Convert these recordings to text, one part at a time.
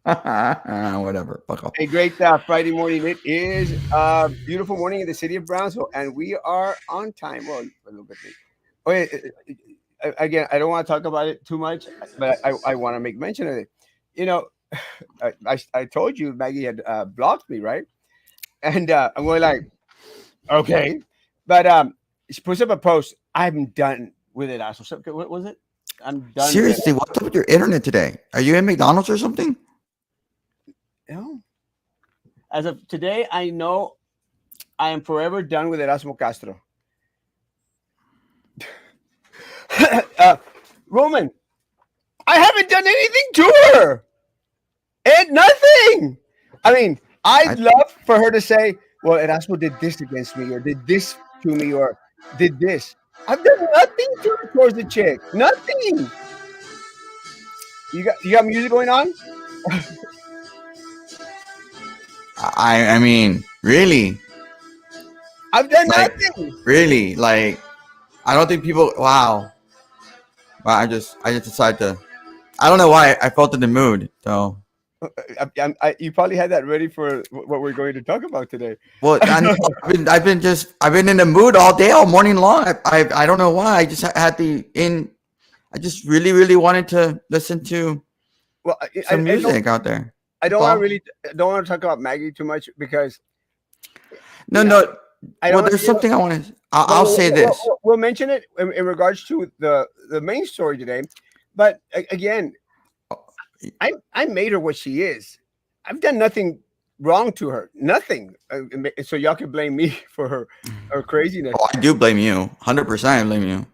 Whatever. Fuck off. A great Friday morning. It is a beautiful morning in the city of Brownsville, and we are on time. Well, a little bit late. Okay, again, I don't want to talk about it too much, but I want to make mention of it. You know, I told you Maggie had blocked me, right? And I'm going like, okay, but she puts up a post. I'm done with it. So what was it? I'm done with Seriously, what's up with your internet today? Are you in McDonald's or something? it. As of today, I know I am forever done with Erasmo Castro. uh, Roman, I haven't done anything to her. And nothing. I mean, I'd love for her to say, well, Erasmo did this against me, or did this to me, or did this. I've done nothing to her towards the chick. Nothing. You got music going on? I mean, really, I've done like, nothing. really, like, I don't think people. Wow, wow. I just decided to. I don't know why I felt in the mood. So, You probably had that ready for what we're going to talk about today. well, I've been in the mood all day, all morning long. I don't know why. I just had the in. I just really, really wanted to listen to Well, some music out there. I don't That's want all. to really don't want to talk about Maggie too much because No, you know no. I Well, don't. there's something I want to. I'll We'll, say we'll, this. we'll mention it in regards to the main story today, but again, I made her what she is. I've done nothing wrong to her, nothing. So y'all can blame me for her craziness. Oh, I do blame you. 100%. I blame you.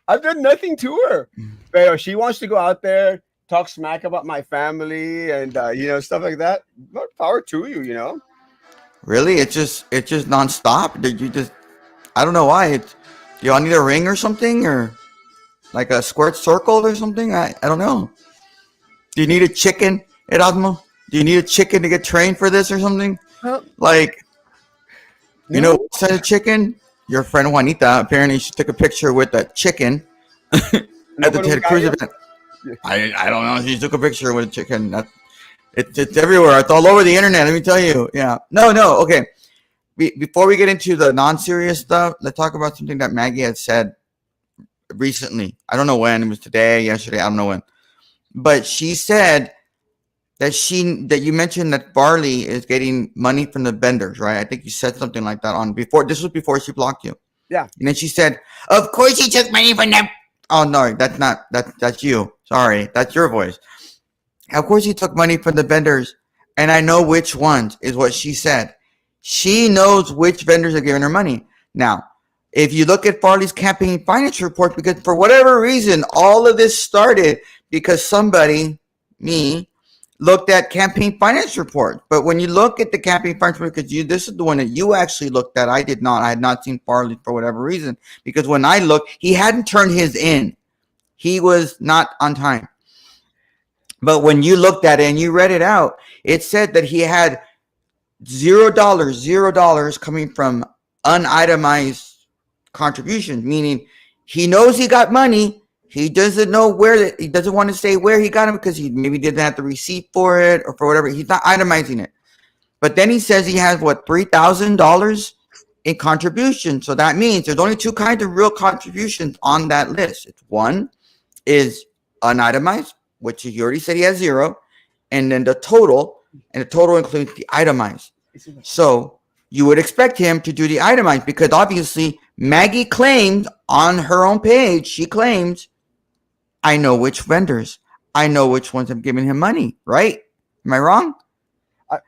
I've done nothing to her. But she wants to go out there, talk smack about my family, and stuff like that. More power to you, you know. Really? It's just nonstop. Did you just? I don't know why. Do y'all need a ring or something, or like a squared circle or something? I don't know. Do you need a chicken, Erasmo? Do you need a chicken to get trained for this or something? Well, Like, you know, no, what kind of chicken? Your friend Juanita apparently she took a picture with a chicken no at the con un Ted Cruz gallo. event. I don't know. She took a picture with a chicken. It's everywhere. It's all over the internet. Let me tell you. Yeah. No. Okay. Before we get into the non-serious stuff, let's talk about something that Maggie had said recently. I don't know when. It was today, yesterday. I don't know when. But she said that you mentioned that Barley is getting money from the vendors, right? I think you said something like that on before. This was before she blocked you. Yeah. And then she said, "Of course he took money from them." Oh no, that's not that's you. Sorry, that's your voice. Of course he took money from the vendors, and I know which ones is what she said. She knows which vendors are giving her money. Now, if you look at Farley's campaign finance report, because for whatever reason, all of this started because somebody, me, looked at campaign finance report. But when you look at the campaign finance report, because this is the one that you actually looked at, I did not. I had not seen Farley for whatever reason. Because when I looked, he hadn't turned his in. He was not on time. But when you looked at it and you read it out, it said that he had $0 coming from unitemized contributions, meaning he knows he got money. He doesn't know where he doesn't want to say where he got it because he maybe didn't have the receipt for it or for whatever. He's not itemizing it. But then he says he has what, $3,000 in contribution. So that means there's only two kinds of real contributions on that list. It's one is unitemized, which he already said he has zero, and then the total, and the total includes the itemized. So you would expect him to do the itemized because obviously Maggie claimed on her own page, she claims, I know which vendors, I know which ones have given him money, right? Am I wrong? I,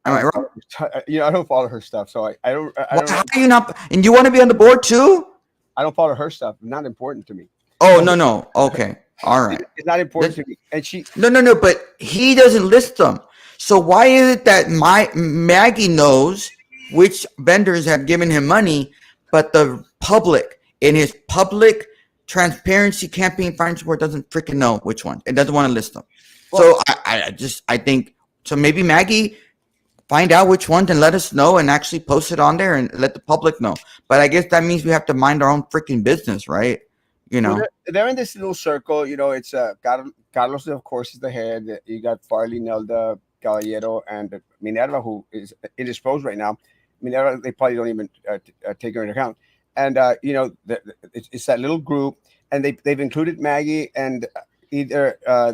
Am I wrong? I don't follow her stuff, so I don't. How are you not? And you want to be on the board too? I don't follow her stuff. Not important to me. Oh, no. Okay. All right. It's not important to me. And she. No. But he doesn't list them. So why is it that Maggie knows which vendors have given him money, but the public in his public transparency campaign finance report doesn't freaking know which one? It doesn't want to list them. Well, So I think so. Maybe Maggie find out which ones and let us know and actually post it on there and let the public know. But I guess that means we have to mind our own freaking business, right? You Well, know, they're in this little circle. It's Carlos, of course, is the head. You got Farley, Nelda, Caballero, and Minerva, who is indisposed right now. Minerva, they probably don't even take her into account. And it's that little group, and they've included Maggie and either I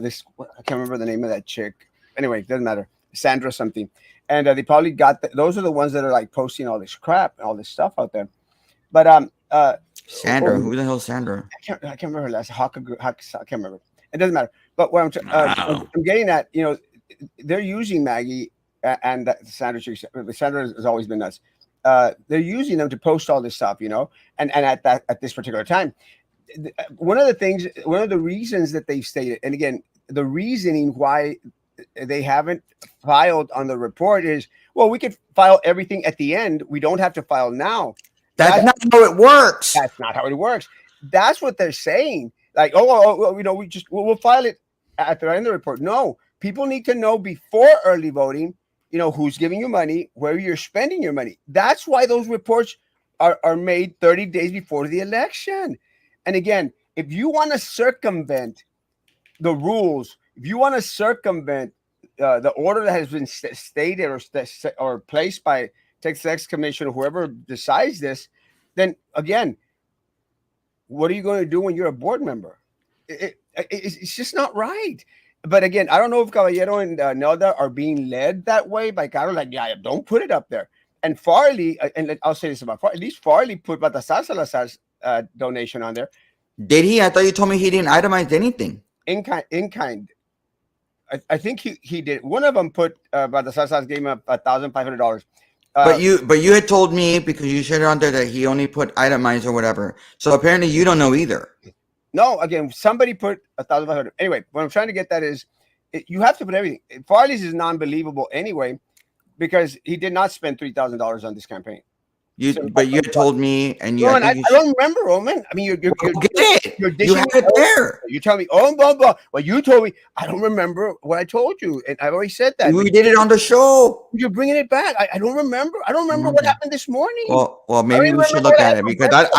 can't remember the name of that chick. Anyway, doesn't matter. Sandra something, and they probably got those are the ones that are like posting all this crap and all this stuff out there. But Sandra. Who the hell, Sandra? I can't remember her last I can't remember. It doesn't matter. But what Wow. I'm getting at, they're using Maggie and Sandra. Sandra has always been nuts. They're using them to post all this stuff, and at this particular time, one of the reasons that they've stated, and again, the reasoning why they haven't filed on the report is, well, we could file everything at the end. We don't have to file now. That's That's not how it works. that's not how it works. That's what they're saying. Like, we'll file it at the end of the report. No, people need to know before early voting, who's giving you money, where you're spending your money. That's why those reports are made 30 days before the election. And again, if you want to circumvent the rules, if you want to circumvent the order that has been stated or placed by Texas Commission or whoever decides this, then again, what are you going to do when you're a board member? It's just not right. But again, I don't know if Caballero and Nelda are being led that way by Carlos. Like, yeah, don't put it up there. And Farley, and I'll say this about Farley, at least Farley put Baltasar Salazar's donation on there. Did he? I thought you told me he didn't itemize anything. In kind. I think he did. One of them put Baltasar Salazar gave him $1,500. But you had told me, because you shared it on there, that he only put itemized or whatever. So apparently you don't know either. No, again, somebody put 1,500. Anyway, what I'm trying to get that is, you have to put everything. Farley's is non-believable anyway, because he did not spend $3,000 on this campaign. But you had told me, and you. No, I don't remember, Roman. I mean, you're get it. You have it there. You tell me, oh, blah, blah. Well, you told me. I don't remember what I told you, and I've already said that. We did it on the show. You're bringing it back. I don't remember. I don't remember what happened this morning. Well, maybe we should look at it, because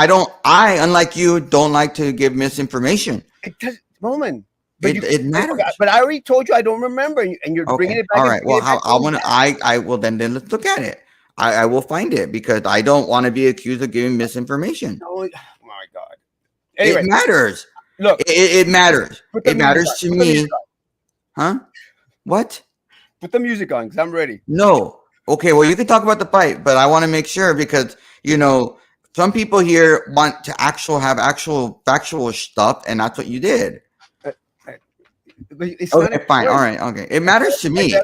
I, unlike you, don't like to give misinformation. It does, Roman. It matters. But I already told you I don't remember, and you're bringing it back. All right. Well, I will then let's look at it. I will find it, because I don't want to be accused of giving misinformation. Oh my God. Anyway, it matters. Look, it matters. It matters to me. Huh? What? Put the music on, because I'm ready. No. Okay. Well, you can talk about the fight, but I want to make sure, because some people here want to have actual factual stuff, and that's what you did. Okay, fine. All right. Okay. It matters to me.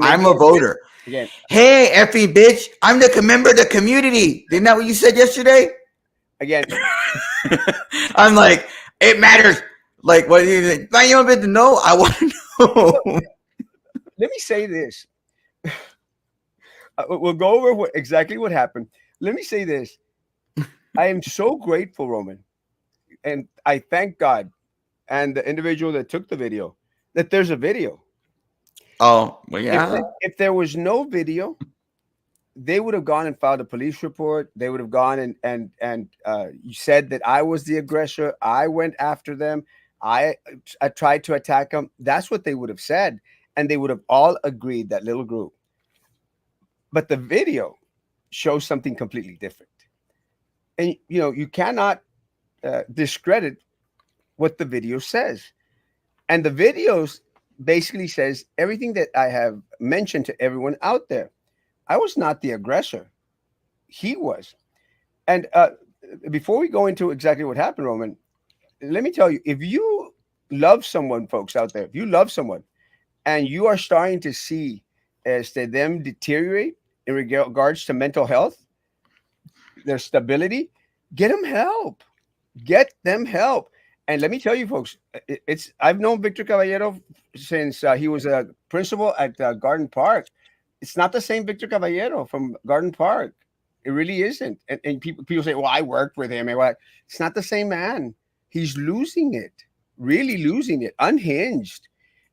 I'm a voter. Again. Hey, Effie bitch, I'm the member of the community. Isn't that what you said yesterday? Again. I'm like, it matters. Like, what do you think? You want to know? I want to know. Let me say this. We'll go over exactly what happened. Let me say this. I am so grateful, Roman, and I thank God and the individual that took the video, that there's a video. Oh, well, yeah. If there was no video, they would have gone and filed a police report. They would have gone and you said that I was the aggressor. I went after them. I tried to attack them. That's what they would have said. And they would have all agreed, that little group. But the video shows something completely different. And, you cannot discredit what the video says. And the videos basically says everything that I have mentioned to everyone out there. I was not the aggressor. He was. And before we go into exactly what happened, Roman, let me tell you, if you love someone, folks out there, if you love someone and you are starting to see them deteriorate in regards to mental health, their stability, get them help. Get them help. And let me tell you, folks, I've known Victor Caballero since he was a principal at Garden Park. It's not the same Victor Caballero from Garden Park. It really isn't. And people say, well, I worked with him. It's not the same man. He's losing it, really losing it, unhinged.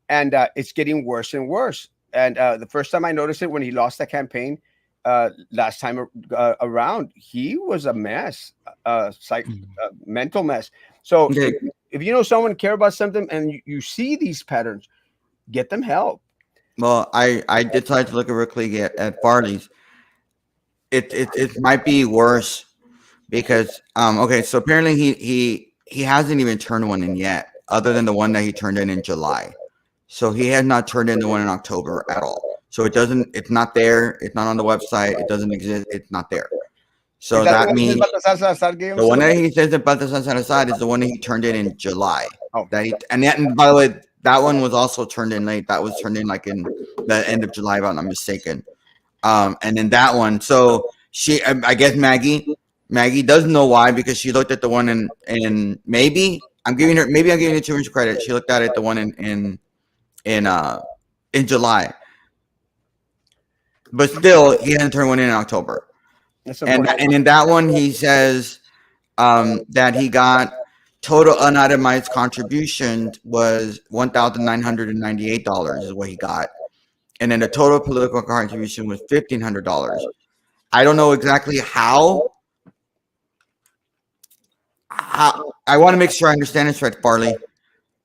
And it's getting worse and worse. And the first time I noticed it, when he lost that campaign last time around, he was a mess, mental mess. So Okay. if you know someone care about something and you see these patterns, get them help. Well, I decided to look at real quick at Farley's. It might be worse because okay, so apparently he hasn't even turned one in yet, other than the one that he turned in July. So he has not turned in the one in October at all. So it doesn't. It's not there. It's not on the website. It doesn't exist. It's not there. Is So that the that one that says means Baltasar gave him the one something? that he says that Baltasar Salazar is the one that he turned in July. Oh, That he and by the way, that one was also turned in late. That was turned in like in the end of July, if I'm not mistaken. And then that one. So I guess Maggie doesn't know why because she looked at the one in maybe I'm giving her too much credit. She looked at it the one in in July, but still he hasn't turned one in October. that's And unfortunate. in that one he says that he got total unitemized contribution was $1,998 is what he got, and then the total political contribution was $1,500. I don't know exactly how. I want to make sure I understand this right, Farley.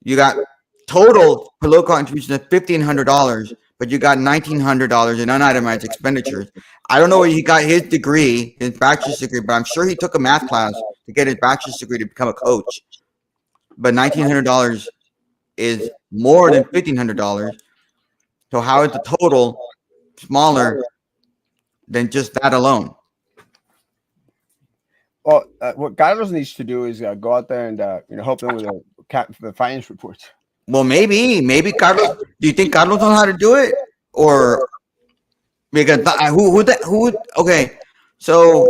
You got total political contribution of $1,500, but you got $1,900 in unitemized expenditures. I don't know where he got his degree, his bachelor's degree, but I'm sure he took a math class to get his bachelor's degree to become a coach. But $1,900 is more than $1,500. So how is the total smaller than just that alone? Well, what Carlos needs to do is go out there and help them with the finance reports. Well, maybe Carlos. Do you think Carlos knows how to do it, or because who? Okay, so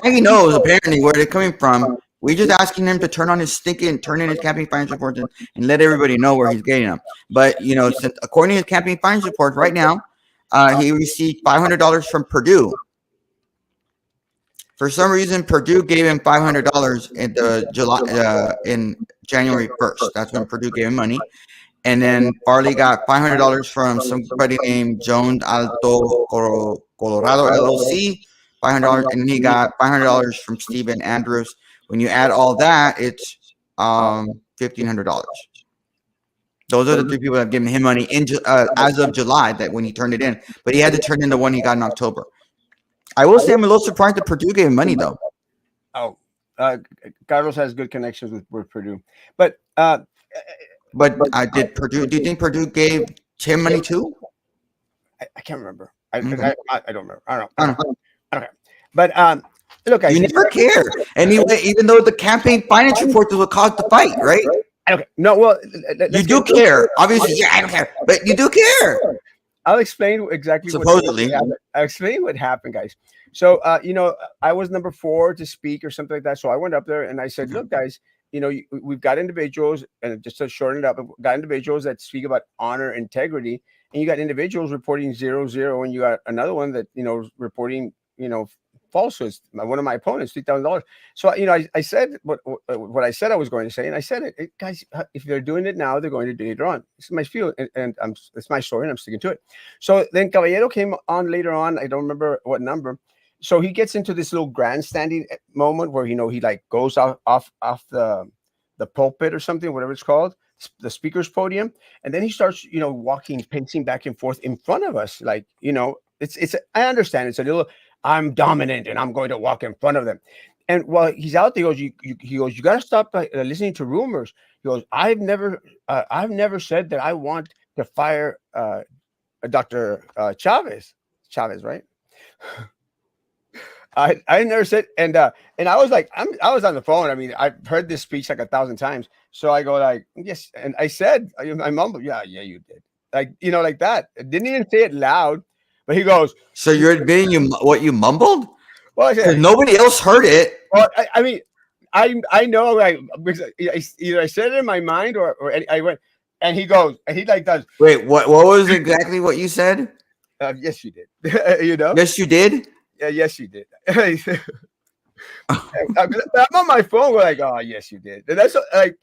Maggie knows apparently where they're coming from. We just asking him to turn in his campaign finance reports and let everybody know where he's getting them. But since according to his campaign finance reports, right now, he received $500 from Purdue. For some reason, Purdue gave him $500 in January 1st. That's when Purdue gave him money. And then Farley got $500 from somebody named Jones Alto Colorado LLC, $500, and then he got $500 from Stephen Andrews. When you add all that, it's $1,500. Those are the three people that have given him money as of July. That when he turned it in, but he had to turn in the one he got in October. I will say I'm a little surprised that Purdue gave him money though. Oh, Carlos has good connections with Purdue, but did Purdue? Do you think Purdue gave him money too? I can't remember. I don't remember. I don't know. I don't know. But look, you never care anyway. Even though the campaign finance report is what caused the fight, right? Okay. No, well, you do care. Obviously, yeah, I don't care, but you do care. I'll explain exactly. Supposedly, I'll explain what happened, guys. So, I was number 4 to speak or something like that. So I went up there and I said, "Look, guys, we've got individuals, and just to shorten it up, we've got individuals that speak about honor, integrity, and you got individuals reporting 0, and you got another one that reporting falsehoods. One of my opponents, $3,000. So I said what I said I was going to say, and I said it, guys. If they're doing it now, they're going to do it later on. It's my feel, and it's my story, and I'm sticking to it. So then Caballero came on later on. I don't remember what number. So he gets into this little grandstanding moment where he like goes off the pulpit or something, whatever it's called, the speaker's podium, and then he starts walking, pacing back and forth in front of us, like it's I understand it's a little. I'm dominant and I'm going to walk in front of them. And while he's out there, he goes, you got to stop listening to rumors. He goes, I've never said that I want to fire Dr. Chavez, right? I never said, and I was like, I was on the phone. I mean, I've heard this speech like 1,000 times. So I go like, yes. And I said, I mumbled, yeah, you did. Like, like that. I didn't even say it loud. But he goes. So you're admitting what you mumbled? Well, because nobody else heard it. Well, I mean, I know, like, because either I said it in my mind or I went, and he goes, and he like does. Wait, what was exactly what you said? Yes, you did. Yes, you did. Yeah, yes, you did. I'm on my phone. We're like, oh, yes, you did. And that's like,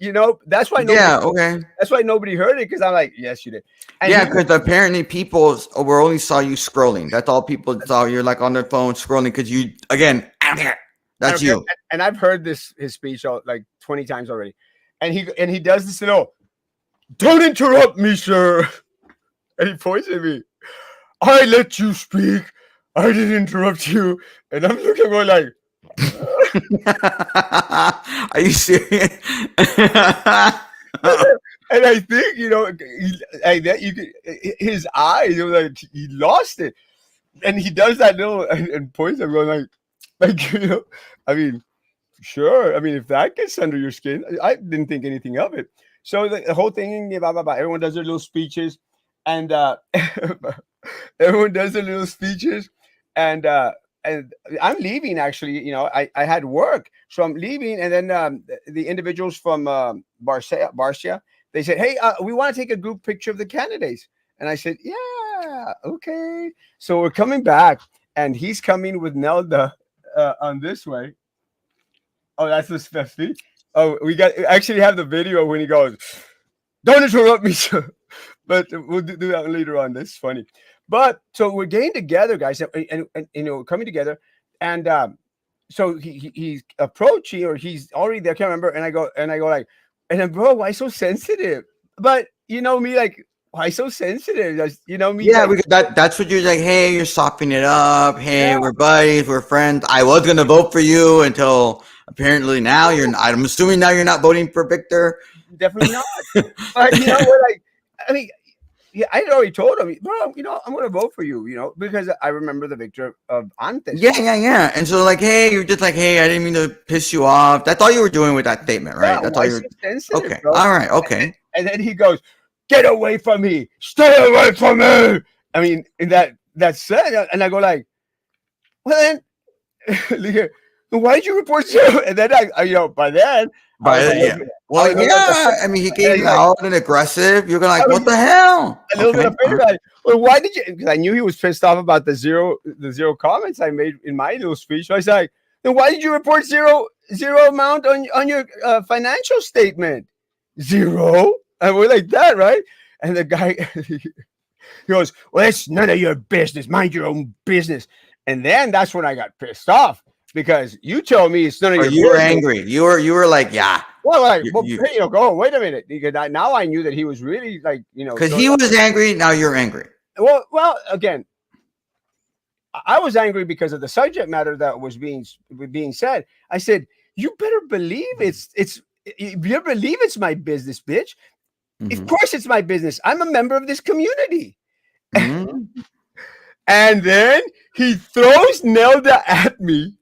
that's why. Okay. That's why nobody heard it because I'm like, yes, you did. And yeah, because apparently people only saw you scrolling. That's all people saw. You're like on their phone scrolling because you, again, I don't care. That's you. And I've heard his speech like 20 times already. And he does this, don't interrupt me, sir. And he points at me. I let you speak. I didn't interrupt you. And I'm looking at him like, Are you serious? and I think, like that you could, his eyes, it was like he lost it. And he does that little and points at me like, I mean, sure. I mean, if that gets under your skin, I didn't think anything of it. So the whole thing, blah, blah, blah, everyone does their little speeches, and everyone does their little speeches, and and I'm leaving. Actually, I had work, so I'm leaving, and then the individuals from Barcia, they said, "Hey, we want to take a group picture of the candidates," and I said, "Yeah, okay." So we're coming back, and he's coming with Nelda on this way. Oh, that's the speech. Oh, we actually have the video when he goes, "Don't interrupt me, sir." But we'll do that later on. That's funny. But so we're getting together, guys, and coming together, and so he's approaching, or he's already there. I can't remember. And I go like, and then, bro, why so sensitive? But me, like, why so sensitive? Me, Yeah, like, that's what you're like. Hey, you're softening it up. Hey, yeah, we're buddies, we're friends. I was gonna vote for you until apparently now you're. I'm assuming now you're not voting for Victor. definitely not. But we're like, I mean, yeah, I had already told him, bro, I'm going to vote for you, because I remember the victor of Antes. Yeah. And so like, hey, you're just like, hey, I didn't mean to piss you off. That's all you were doing with that statement, Yeah, right? That's all why you so were. sensitive, Okay, bro? all right, okay. And then he goes, "Get away from me! Stay away from me!" I mean, in that's said, and I go like, well then, look here, why did you report zero? And then by then I was a But little yeah, bit, I well, was a little bit, yeah. I mean, he and came he's like, out and aggressive. You're gonna I like, was what the hell? a little bit Okay, afraid about it. Well, why did you? Because I knew he was pissed off about the zero comments I made in my little speech. So I was like, then why did you report zero amount on your financial statement? Zero? And we're like that, right? And the guy he goes, "Well, it's none of your business. Mind your own business." And then that's when I got pissed off because you told me it's none of or your you were business. angry. You were like, yeah, Well, like, you, well, you hey, go. Wait a minute, because now I knew that he was really like, because going he up. was angry. Now you're angry. Well, again, I was angry because of the subject matter that was being said. I said, "You better believe you better believe it's my business, bitch. Of Hmm. course, it's my business. I'm a member of this community." Hmm. And then he throws Nelda at me,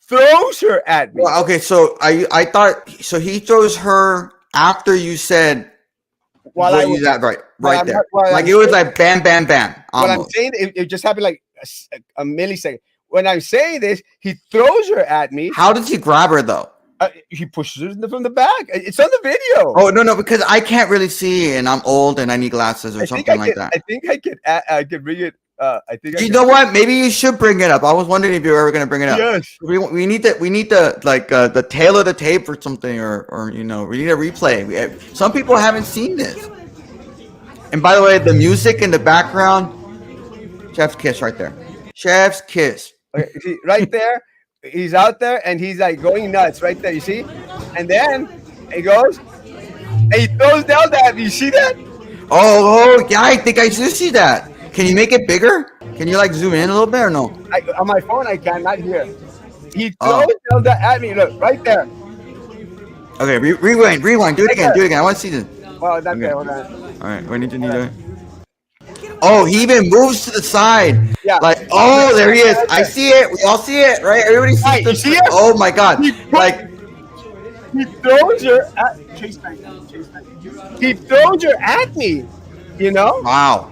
throws her at me. Well, okay. So I thought so. He throws her after you said While I what was, you got while right I'm, there. while Like I'm it was saying, like bam, bam, bam, what I'm almost. saying, it just happened like a millisecond. When I'm saying this, he throws her at me. How did he grab her though? He pushes her from the back. It's on the video. Oh no, because I can't really see, and I'm old, and I need glasses or I think something like that. I could bring it. I think I You could. know what? Maybe you should bring it up. I was wondering if you were ever going to bring it up. Yes. We need like the tail of the tape or something, or we need a replay. Some people haven't seen this. And by the way, the music in the background, Chef's Kiss right there. Chef's Kiss. Okay, you see, right there, he's out there and he's like going nuts right there. You see, and then he goes and he throws down that. You see that? Yeah, I think I do see that. Can you make it bigger? Can you like zoom in a little bit or no? On my phone, I cannot hear. He throws Oh, down that at me. Look right there, okay. Rewind. Do it right again. there. I want to see this. Well, not Okay. there. Hold on. All right. We need to Hold on. Oh, he even moves to the side. Yeah. Like, oh, there he is. Right I there. see it. We all see it, right? Everybody sees Right, you this. see it? Oh my god. He Like, he throws her at Chase back. He throws her at me. You know. wow.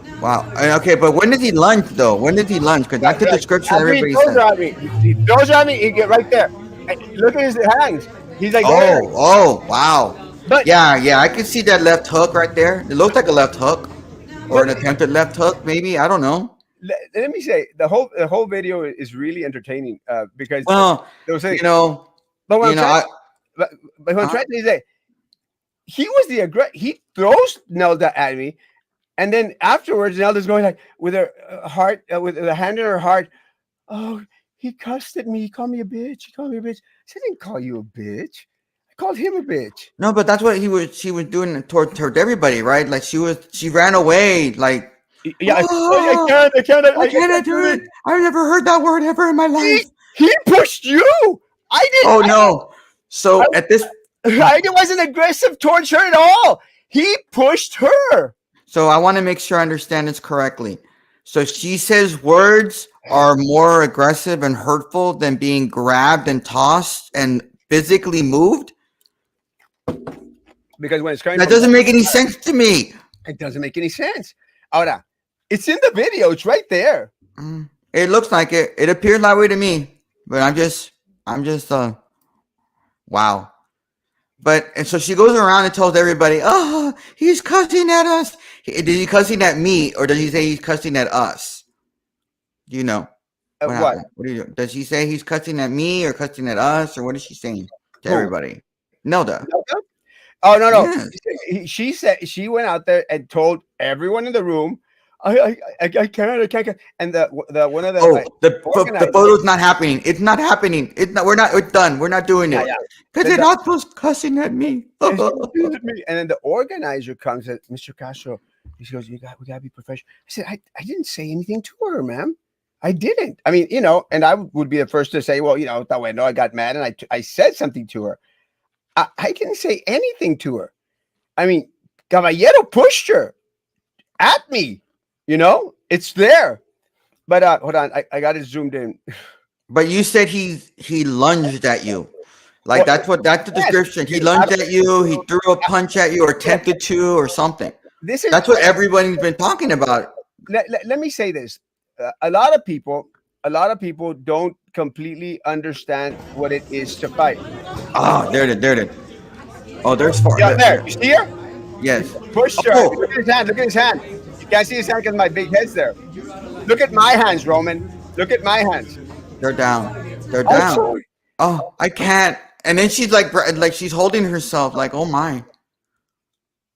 Okay, but when did he lunge though? When did he lunge? Because that's the Right. description After he everybody throws said. her at me, he throws her at me. He get right there. And look at his hands. He's like there. Wow. But Yeah, I can see that left hook right there. It looks like a left hook. Or but an attempted left hook, maybe. I don't know. let me say the whole video is really entertaining because Well, those things. you know, But what you I'm know, trying, I but what I'm huh? trying to say, he was the aggressor. He throws Nelda at me, and then afterwards, Nelda's going like with her heart, with her hand in her heart. Oh, he cussed at me. He called me a bitch. He called me a bitch. I said, I didn't call you a bitch. I called him a bitch. No, but that's what she was doing toward everybody, right? Like she ran away, like, Yeah, I oh, can't, I can't, why I can't I can't do do it? this. I've never heard that word ever in my life. He pushed you. I didn't. Oh no. So at this I wasn't aggressive towards her at all. He pushed her. So I want to make sure I understand this correctly. So she says words are more aggressive and hurtful than being grabbed and tossed and physically moved. Because when it's coming That from doesn't make any sense to me. it doesn't make any sense. Ahora, it's in the video. It's right there. It looks like it. It appears that way to me. But I'm just wow. But and so she goes around and tells everybody, "Oh, he's cussing at us." Did he cussing at me, or does he say he's cussing at us? Do you know what What? happened? What do you? Does she say he's cussing at me, or cussing at us, or what is she saying to Who? everybody? Nelda. Oh no. Yes. She said she went out there and told everyone in the room, I can't. And the one of the Oh, the organizers- photo's not happening. It's not happening. It's not. We're not. We're done. We're not doing it Yeah. because they're not supposed cussing at me. And then the organizer comes and Mr. Castro, he goes, we gotta be professional. I said, I didn't say anything to her, ma'am. I didn't. I mean, and I would be the first to say, well, that way, no, I got mad and I said something to her. I didn't say anything to her. I mean, Caballero pushed her at me. It's there. But hold on, I got it zoomed in. But you said he lunged at you. Like that's the description. He lunged at you, he threw a punch at you, or attempted to, or something. That's what everybody's been talking about. Let me say this. A lot of people don't completely understand what it is to fight. Oh, there it is. Oh, there's far. Yeah, there. You see her? Yes. Push her. Oh. Look at his hand. You can't see his hand because my big head's there. Look at my hands, Roman. Look at my hands. They're down. They're down. Oh, I can't. And then she's like she's holding herself like, oh my.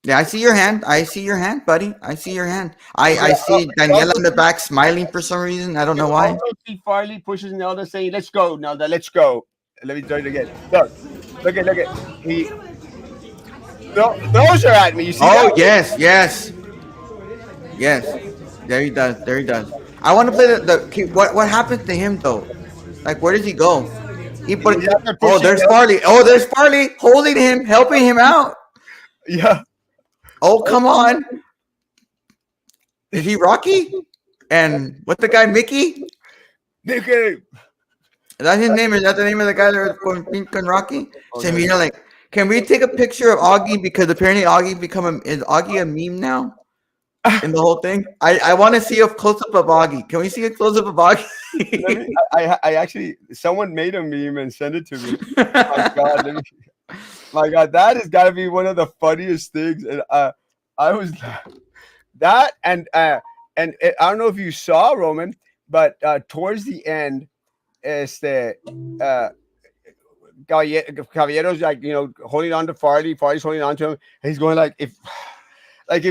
Yeah, I see your hand. I see your hand, buddy. I see your hand. I see Daniela in the back smiling for some reason. I don't know why. Also see Farley pushes Nelda saying, let's go, Nelda, let's go. Let me try it again. Look at. He throws her at me. You see that? Yes. There he does. I want to play the what happens to him though? Like where does he go? There's Farley. There's Farley holding him, helping him out. Yeah. Oh, come on. Is he Rocky? And what's the guy, Mickey? Mickey. Is that his name? Is that the name of the guy that was going Pink and Rocky? Can we take a picture of Augie? Because apparently is Augie a meme now? In the whole thing? I want to see a close-up of Augie. Can we see a close-up of Augie? I actually, someone made a meme and sent it to me. My God, that has got to be one of the funniest things. And I was that, and I don't know if you saw, Roman, but towards the end, Caballero's like holding on to Farley's holding on to him, and he's going like if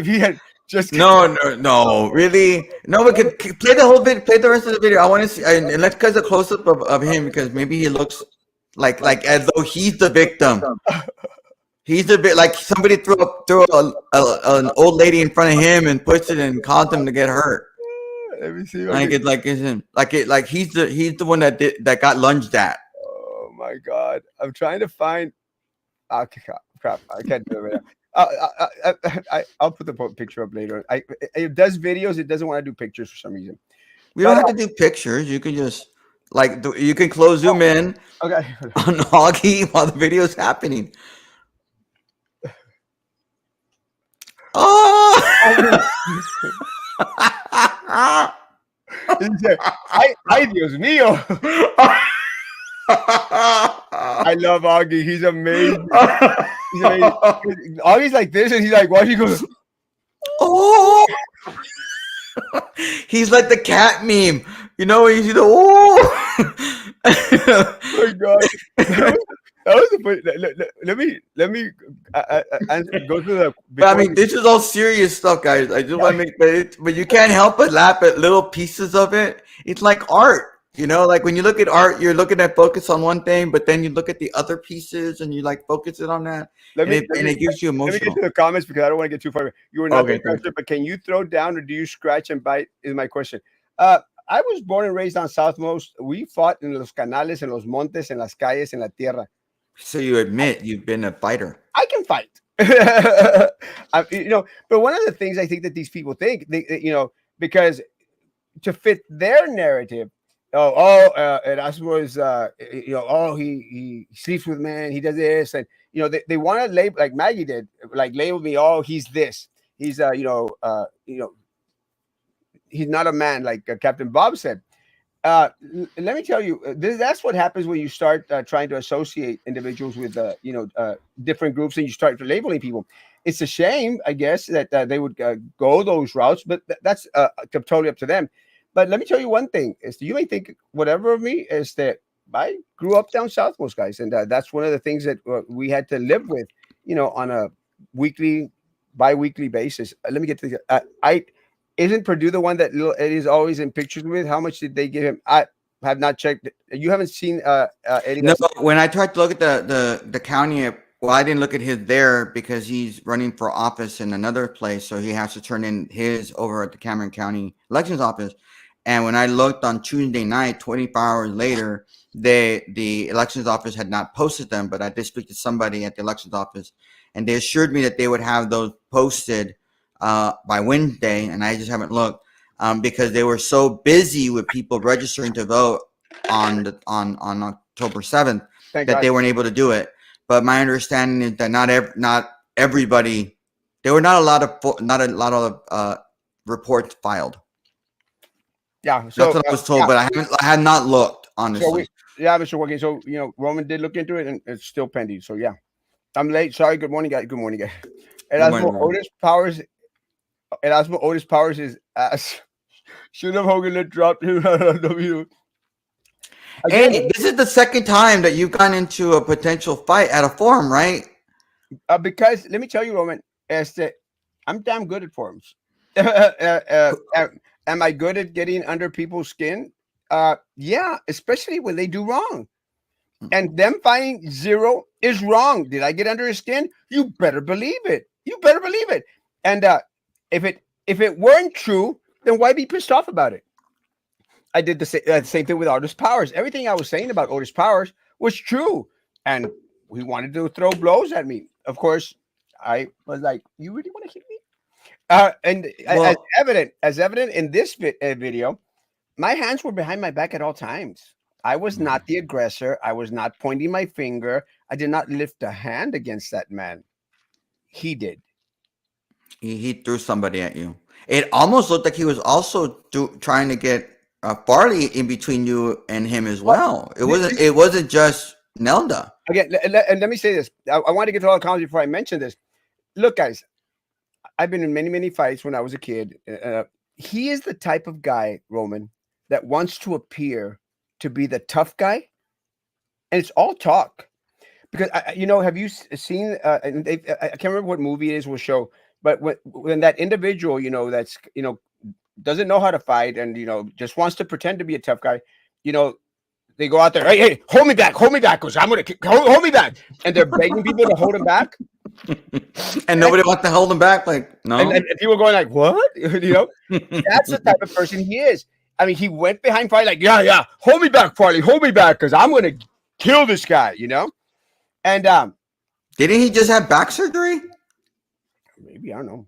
he had just no, really no. We could play the whole video, play the rest of the video. I want to see, and let's get a close up of him because maybe he looks like as though he's the victim. He's a bit like somebody threw an old lady in front of him and pushed it and caused him to get hurt. Let me see. He's the one that got lunged at. Oh my God! I'm trying to find. Crap! I can't do it right now. I'll put the picture up later. It does videos. It doesn't want to do pictures for some reason. We don't have to do pictures. You can just you can close zoom in. Okay. On Augie while the video's happening. Oh! Ay, Dios mío. I love Augie. He's amazing. Augie's like this, and he's like, why he goes? Oh! He's like the cat meme. You know, you see the oh! Oh my God. That was the point. Let me go to the. But I mean, this is all serious stuff, guys. I just want to make, but you can't help but laugh at little pieces of it. It's like art. Like when you look at art, you're looking at focus on one thing, but then you look at the other pieces and you like focus it on that, Let and me it let and me it gives you let me get emotional. to the comments because I don't want to get too far. You are not the Okay, good. aggressor, but can you throw down or do you scratch and bite? Is my question. Uh, I was born and raised on Southmost. We fought in los canales, en los montes, en las calles, en la tierra. So you admit you've been a fighter. I can fight. But one of the things I think that these people think, because to fit their narrative. Erasmo is, he sleeps with men, he does this, and they want to label like Maggie did, like label me. Oh, he's this. He's he's not a man like Captain Bob said. Let me tell you, that's what happens when you start trying to associate individuals with different groups and you start labeling people. It's a shame, I guess, that they would go those routes, but that's totally up to them. But let me tell you one thing: is you may think whatever of me is that I grew up down south, most guys, and that's one of the things that we had to live with, on a weekly, bi-weekly basis. Let me get to the. I Isn't Purdue the one that little Eddie is always in pictures with? How much did they give him? I have not checked. You haven't seen Eddie? No, when I tried to look at the county, well, I didn't look at his there because he's running for office in another place, so he has to turn in his over at the Cameron County Elections Office. And when I looked on Tuesday night, 24 hours later, the elections office had not posted them, but I did speak to somebody at the elections office, and they assured me that they would have those posted by Wednesday, and I just haven't looked because they were so busy with people registering to vote on October 7th Thank that God. they weren't able to do it. But my understanding is that not everybody, there were not a lot of reports filed. Yeah. That's So what I was told, but I have not looked so honestly. yeah, Mr. Joaquin. So Roman did look into it, and it's still pending. So yeah, I'm late. Sorry. Good morning, guys. Good morning, guys. Good morning, Erasmo everyone. Otis Powers. Erasmo Otis Powers is ass. Should have Hogan let dropped him out of W. Again, Hey, this is the second time that you've gone into a potential fight at a forum, right? because let me tell you, Roman, is that I'm damn good at forums. Am I good at getting under people's skin? Yeah, especially when they do wrong. And them finding zero is wrong. Did I get under his skin? You better believe it. You better believe it. And if it weren't true, then why be pissed off about it? I did the same thing with Otis Powers. Everything I was saying about Otis Powers was true, and he wanted to throw blows at me. Of course, I was like, "You really want to hit me?" And Well, as evident in this video, my hands were behind my back at all times. I was not the aggressor. I was not pointing my finger. I did not lift a hand against that man. He did. he threw somebody at you. It almost looked like he was also trying to get Farley in between you and him as Well, well. It wasn't just Nelda. again, and let me say this. I want to get to all the comments before I mention this. Look, guys, I've been in many, many fights when I was a kid. He is the type of guy, Roman, that wants to appear to be the tough guy, and it's all talk. Because have you seen? And I can't remember what movie it is. Will show, but when that individual, that's doesn't know how to fight, and just wants to pretend to be a tough guy, you know, they go out there, hey, hold me back, because I'm gonna hold me back, and they're begging people to hold him back, And nobody wants to hold him back. Like, and no. people going like, what? That's the type of person he is. I mean, he went behind Farley like, yeah, hold me back, Farley, hold me back, because I'm gonna kill this guy. And Didn't he just have back surgery? maybe I don't know.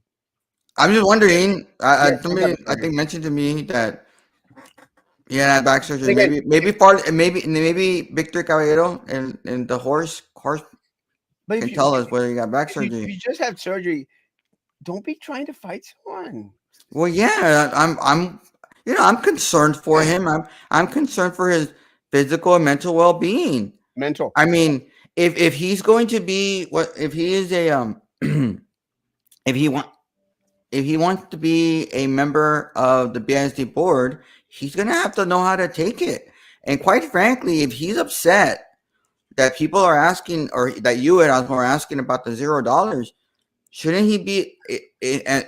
I'm just wondering. Yeah, he got Somebody the I surgery. think mentioned to me that he had back surgery. And again, Maybe Victor Caballero and the horse but can tell us whether he got back if surgery. you just have surgery, don't be trying to fight someone. Well, yeah, I'm concerned for him. I'm concerned for his physical and mental well being. Mental. I mean, if he's going to be what if he is a if he want if he wants to be a member of the BISD board, he's gonna have to know how to take it. And quite frankly, if he's upset that people are asking or that you and us are asking about the $0, shouldn't he be?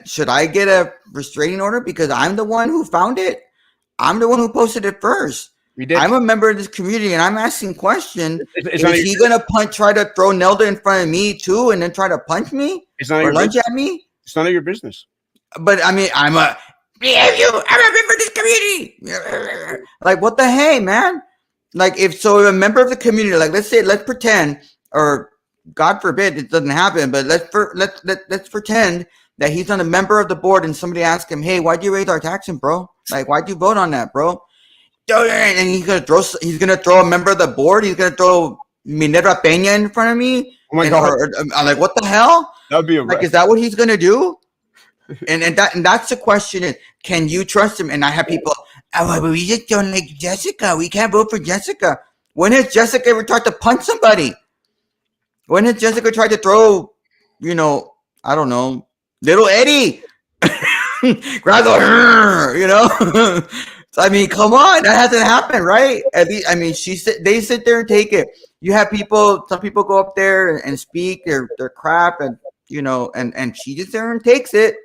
Should I get a restraining order because I'm the one who found it? I'm the one who posted it first. We did. I'm a member of this community, and I'm asking question: It's none of is your he gonna try to throw Nelda in front of me too, and then try to punch me it's none of or your lunge business. at me? It's none of your business. But I mean, I'm a member of this community. Like, what the hey, man? Like, if so, a member of the community, like, let's pretend, or God forbid it doesn't happen, but let's pretend that he's not a member of the board, and somebody asks him, "Hey, why'd you raise our taxes, bro? Like, why'd you vote on that, bro?" And he's gonna throw a member of the board. He's gonna throw Minerva Peña in front of me, Oh my and god, or I'm like, what the hell? that would be a Like, is that what he's gonna do? And that's the question: is can you trust him? And I have people, oh, well, we just don't like Jessica. We can't vote for Jessica. When has Jessica ever tried to punch somebody? When has Jessica tried to throw, you know, I don't know, little Eddie? Grab the, So, I mean, come on, that hasn't happened, right? At least, I mean, they sit there and take it. You have people, some people go up there and speak their crap, and and she just there and takes it.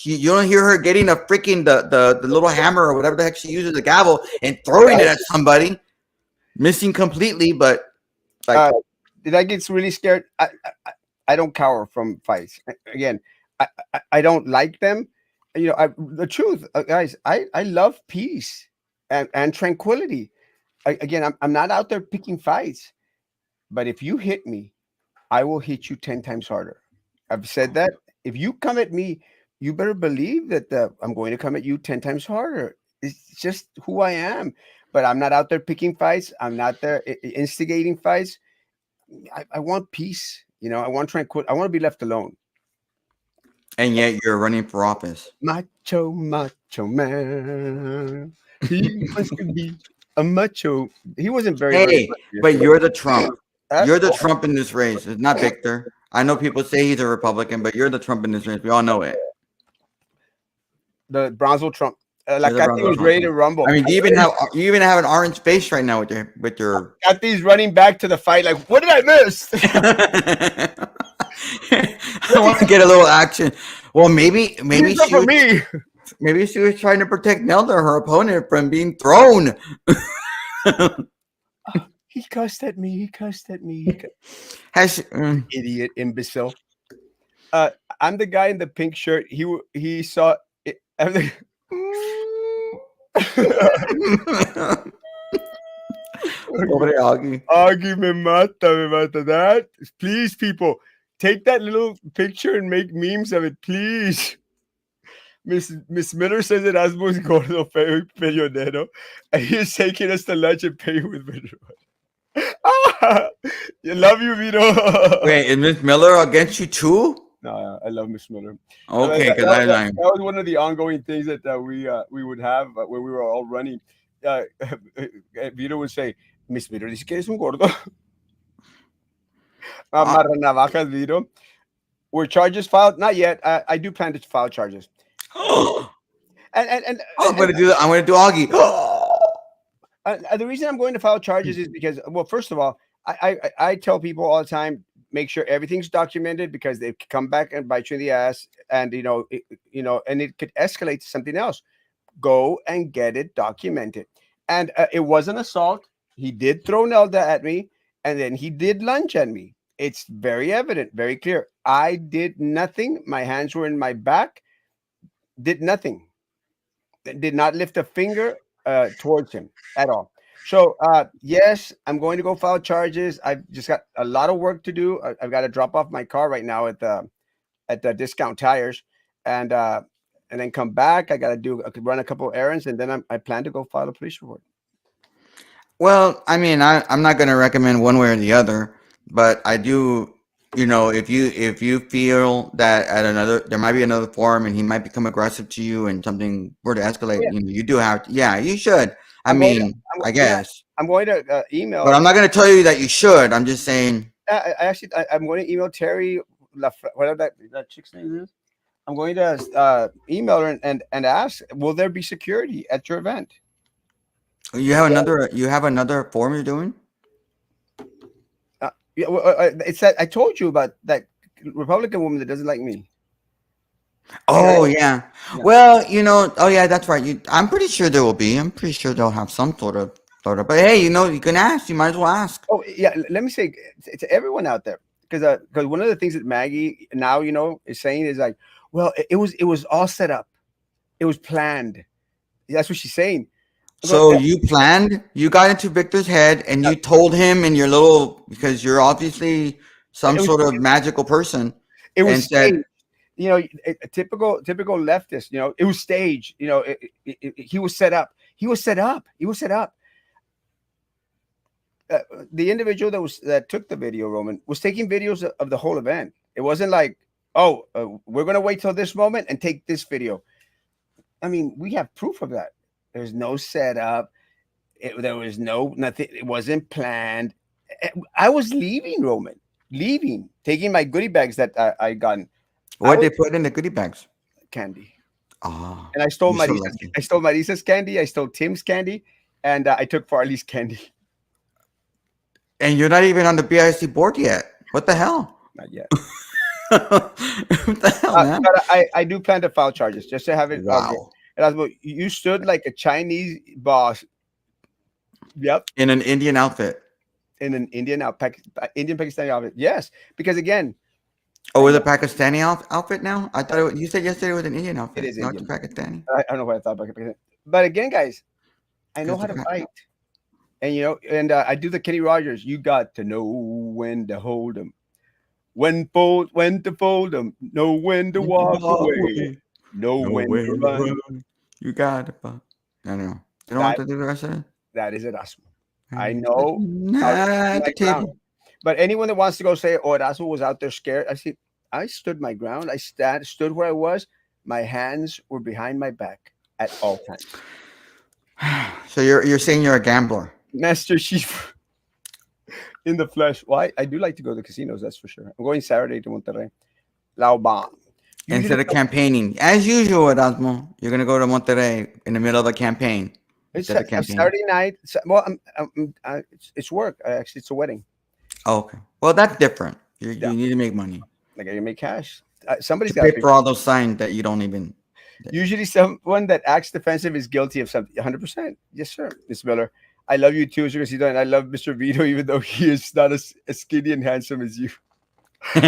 You don't hear her getting a freaking the little hammer or whatever the heck she uses, the gavel, and throwing it at somebody, missing completely. But like, uh, did I get really scared? I don't cower from fights. Again, I don't like them. The truth, guys, I love peace and tranquility. Again, I'm not out there picking fights, but if you hit me, I will hit you 10 times harder. I've said that. If you come at me, you better believe that I'm going to come at you 10 times harder. It's just who I am. But I'm not out there picking fights. I'm not there instigating fights. I want peace. I want tranquil. I want to be left alone. and yet you're running for office. Macho, macho man. He wants to be a macho. He wasn't very Hey, much but yesterday. you're the Trump. That's You're the cool. Trump in this race. It's not Victor. I know people say he's a Republican, but you're the Trump in this race. We all know it. The Bronzo Trump. La You're the Cathy Bronco was Trump. ready to rumble. I mean, do you even have an orange face right now with your. Cathy's running back to the fight. Like, what did I miss? I want to get a little action. Well, maybe He's up she for was me. maybe she was trying to protect Nelda, her opponent, from being thrown. He cussed at me. He cussed at me. Has she, Idiot, imbecile. Uh, I'm the guy in the pink shirt. He saw it. I'm the- Pobre Augie. Augie me mata, me mata. That, please, people, take that little picture and make memes of it, please. Miss Miller says Erasmo is gordo, feo, y peleonero, and he's taking us to lunch and paying with Vito. You love you, Vito. Wait, is Miss Miller against you too? No, I love Miss Miller. Okay, because That was one of the ongoing things that we would have when we were all running. Uh, Vito would say, Miss Miller dice que eres un gordo. Amarra navajas, Vito. Were charges filed? Not yet. I do plan to file charges. And I'm gonna do that. I'm gonna do Augie. the reason I'm going to file charges is because, well, first of all, I tell people all the time, make sure everything's documented because they come back and bite you in the ass, and and it could escalate to something else. Go and get it documented. And it was an assault. He did throw Nelda at me, and then he did lunge at me. It's very evident, very clear. I did nothing. My hands were in my back. Did nothing. Did not lift a finger towards him at all. So yes, I'm going to go file charges. I've just got a lot of work to do. I've got to drop off my car right now at the Discount Tires, and then come back. I could run a couple errands, and then I plan to go file a police report. Well, I mean, I'm not gonna recommend one way or the other, but I do. If you feel that there might be another forum and he might become aggressive to you and something were to Oh, escalate, yeah. you do have to. Yeah, you should. I I'm going to, mean, I guess, I'm going to email. but I'm not gonna tell you that you should. I'm just saying. I'm going to email Terry, whatever that chick's name is. I'm going to email her and ask, will there be security at your event? You have another forum you're doing. Yeah, well, it's that I told you about that Republican woman that doesn't like me. Oh yeah. Yeah. Well, oh yeah, that's right. I'm pretty sure there will be. I'm pretty sure they'll have some sort of But hey, you can ask. You might as well ask. Oh yeah, let me say to everyone out there, because one of the things that Maggie now is saying is like, well, it was all set up, it was planned. That's what she's saying. I'm going, So you planned, you got into Victor's head, and "Yeah, you told him in your little, because you're obviously some it was sort of magical person, it was and said, staged. A typical leftist. It was staged. He was set up. He was set up. He was set up. uh, the individual that took the video, Roman, was taking videos of the whole event. It wasn't like, oh, we're gonna wait till this moment and take this video. I mean, we have proof of that. There's no setup. There was no nothing. It wasn't planned. I was leaving, Roman, leaving, taking my goodie bags that I gotten. I what was they put in the goodie bags? candy, Ah, and I stole you're so Marisa's. lucky. I stole Marisa's candy. I stole Tim's candy, and I took Farley's candy. And you're not even on the BIC board yet. What the hell? Not yet. What the hell, man? But I do plan to file charges just to have it. Wow. Erasmo, you stood like a Chinese boss. Yep, In an Indian outfit. in an Indian Pakistani outfit. Yes, because again, Oh, I with know a Pakistani outfit now? I thought you said yesterday it was an Indian it outfit, is not the Indian. Pakistani. I don't know what I thought about Pakistan, but again, guys, I know Because how the to fight, and I do the Kenny Rogers. You got to know when to hold them, when to fold them, know when to walk away, know No when way to to run. run. You got it, but I don't know. You don't want That to do the rest of it? that is Erasmo. I know Sitting how to stand at my the ground. table. But anyone that wants to go say, "Oh, Erasmo was out there scared," I stood my ground. I stood where I was. My hands were behind my back at all times. So you're saying you're a gambler Master Chief in the flesh. Why? I do like to go to the casinos. That's for sure. I'm going Saturday to Monterrey. Lao Ban. Usually, instead of campaigning. As usual, Erasmo, you're gonna go to Monterrey in the middle of a campaign it's instead of a campaigning. Saturday night. Well, it's work. Actually, it's a wedding. Oh, okay. Well, that's different. You Yeah, you need to make money I gotta make cash. Somebody's to got to pay pay. for all those signs that you don't even. Usually, someone that acts defensive is guilty of something. 100%. Yes, sir, Miss Miller. I love you too, Mr. Casito, and I love Mr. Vito, even though he is not as skinny and handsome as you. Okay.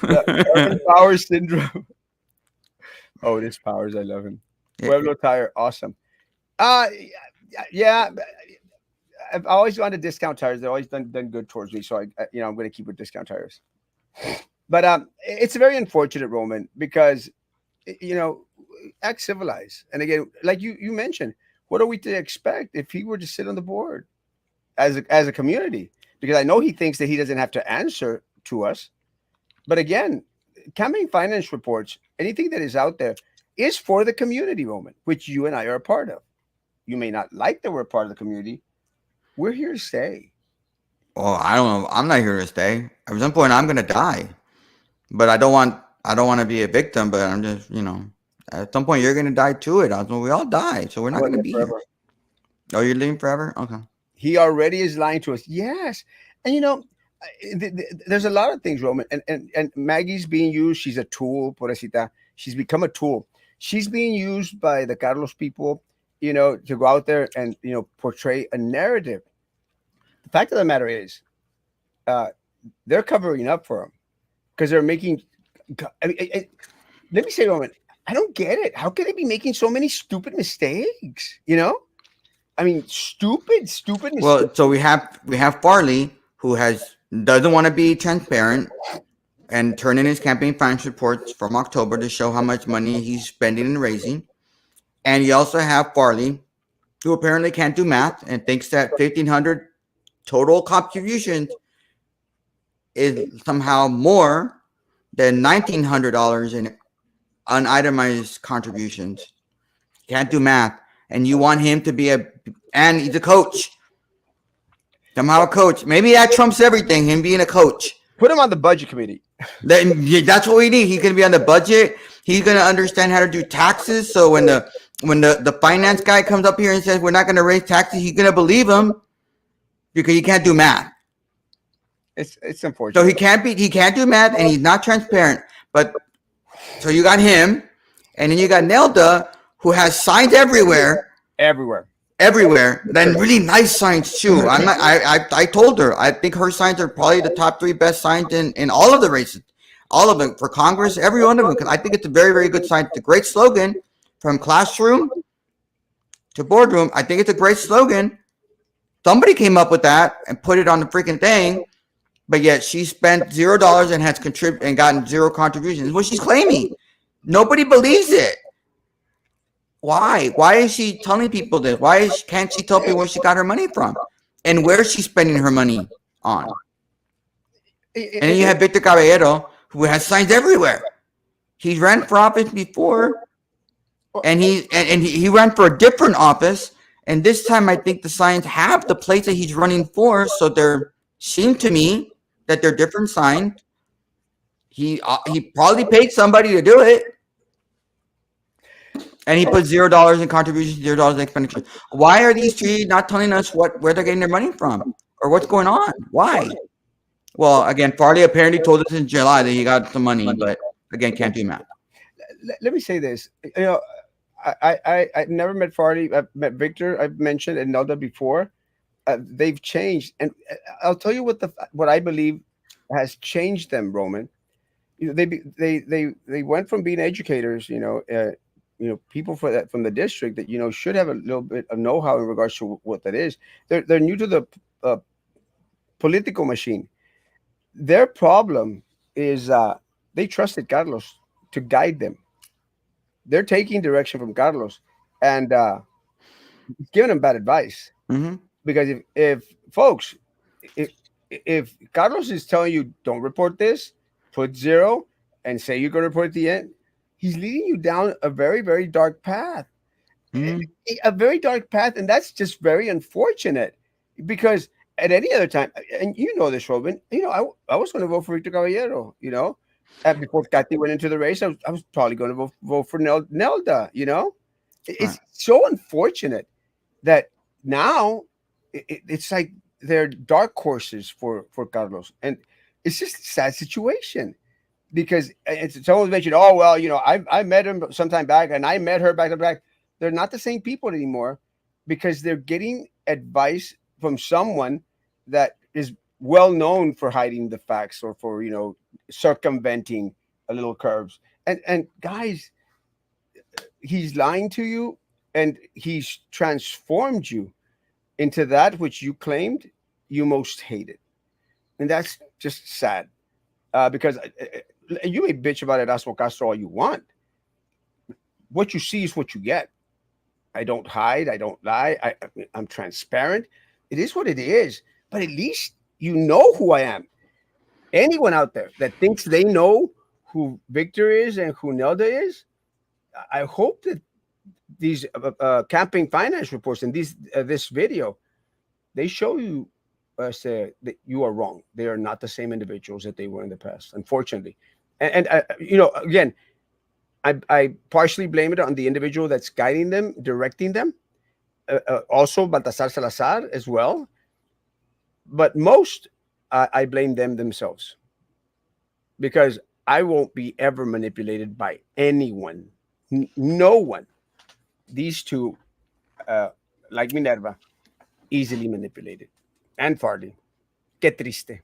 The Urban Power Syndrome. Oh, this Powers, I love him. Pueblo Tire, awesome. Yeah. I've always gone to Discount Tires. They've always done good towards me, so I'm going to keep with Discount Tires. But it's very unfortunate, Roman, because you know, act civilized. And again, like you mentioned, what are we to expect if he were to sit on the board as a community? Because I know he thinks that he doesn't have to answer to us. But again, campaign finance reports, anything that is out there, is for the community, Roman, which you and I are a part of. You may not like that we're a part of the community. We're here to stay. Well, I don't know. I'm not here to stay. At some point, I'm gonna die. But I don't want to be a victim. But I'm just at some point you're gonna die too. We all die, so we're I'm not going gonna to live be here. forever. Oh, you're living forever? Okay. He already is lying to us. Yes. And there's a lot of things, Roman. And Maggie's being used. She's a tool, pobrecita. She's become a tool. She's being used by the Carlos people, to go out there and, portray a narrative. The fact of the matter is, uh, they're covering up for him because they're making. I mean, let me say, Roman, I don't get it. How can they be making so many stupid mistakes? I mean, stupid mistakes. Well, so we have Farley who doesn't want to be transparent and turn in his campaign finance reports from October to show how much money he's spending and raising. And you also have Farley who apparently can't do math and thinks that 1,500 total contributions is somehow more than $1,900 in unitemized contributions. Can't do math, and you want him to be and he's a coach. Somehow a coach. Maybe that trumps everything. Him being a coach. Put him on the budget committee. That's what we need. He's gonna be on the budget. He's gonna understand how to do taxes. So when the finance guy comes up here and says we're not gonna raise taxes, he's gonna believe him because he can't do math. It's unfortunate. So he can't do math and he's not transparent. But so you got him, and then you got Nelda who has signs everywhere everywhere. everywhere. Then really nice signs too. I'm not. I told her. I think her signs are probably the top three best signs in all of the races, all of them for Congress, every one of them. Because I think it's a very very good sign. It's a great slogan from classroom to boardroom. I think it's a great slogan. Somebody came up with that and put it on the freaking thing. But yet she spent $0 and has contributed and gotten zero contributions. What she's claiming. Nobody believes it. Why? Why is she telling people this? Can't she tell people where she got her money from and where she's spending her money on? And then you have Victor Caballero, who has signs everywhere. He ran for office before, and he ran for a different office. And this time, I think the signs have the place that he's running for. So they're seem to me that they're different signs. He probably paid somebody to do it. And he put $0 in contributions, $0 in expenditures. Why are these three not telling us where they're getting their money from or what's going on? Why? Well, again, Farley apparently told us in July that he got some money, but again, can't do math. Let me say this. I never met Farley. I've met Victor. I've mentioned and Nelda before. They've changed, and I'll tell you what I believe has changed them, Roman. They went from being educators, people from the district that should have a little bit of know-how in regards to what that is. They're new to the political machine. Their problem is they trusted Carlos to guide them. They're taking direction from Carlos and giving them bad advice. Mm-hmm. Because if folks, if Carlos is telling you don't report this, put 0 and say you're going to report at the end, he's leading you down a very, very dark path. Mm-hmm. A very dark path. And that's just very unfortunate because at any other time, and this, Robin, I was going to vote for Victor Caballero, and before Kathy went into the race, I was probably going to vote for Nelda, It's so unfortunate that now it's like they're dark horses for Carlos. And it's just a sad situation. Because someone mentioned, oh, well, I met him sometime back and I met her back to back. They're not the same people anymore because they're getting advice from someone that is well known for hiding the facts or for, circumventing a little curves. And guys, he's lying to you and he's transformed you into that which you claimed you most hated. And that's just sad because you may bitch about Erasmo Castro all you want. What you see is what you get. I don't hide. I don't lie. I'm transparent. It is what it is. But at least you know who I am. Anyone out there that thinks they know who Victor is and who Nelda is, I hope that these campaign finance reports and this video, they show you that you are wrong. They are not the same individuals that they were in the past, unfortunately. And again, I partially blame it on the individual that's guiding them, directing them. Also, Baltasar Salazar as well. But most, I blame them themselves. Because I won't be ever manipulated by anyone. No one. These two, like Minerva, easily manipulated. And Farley. Qué triste.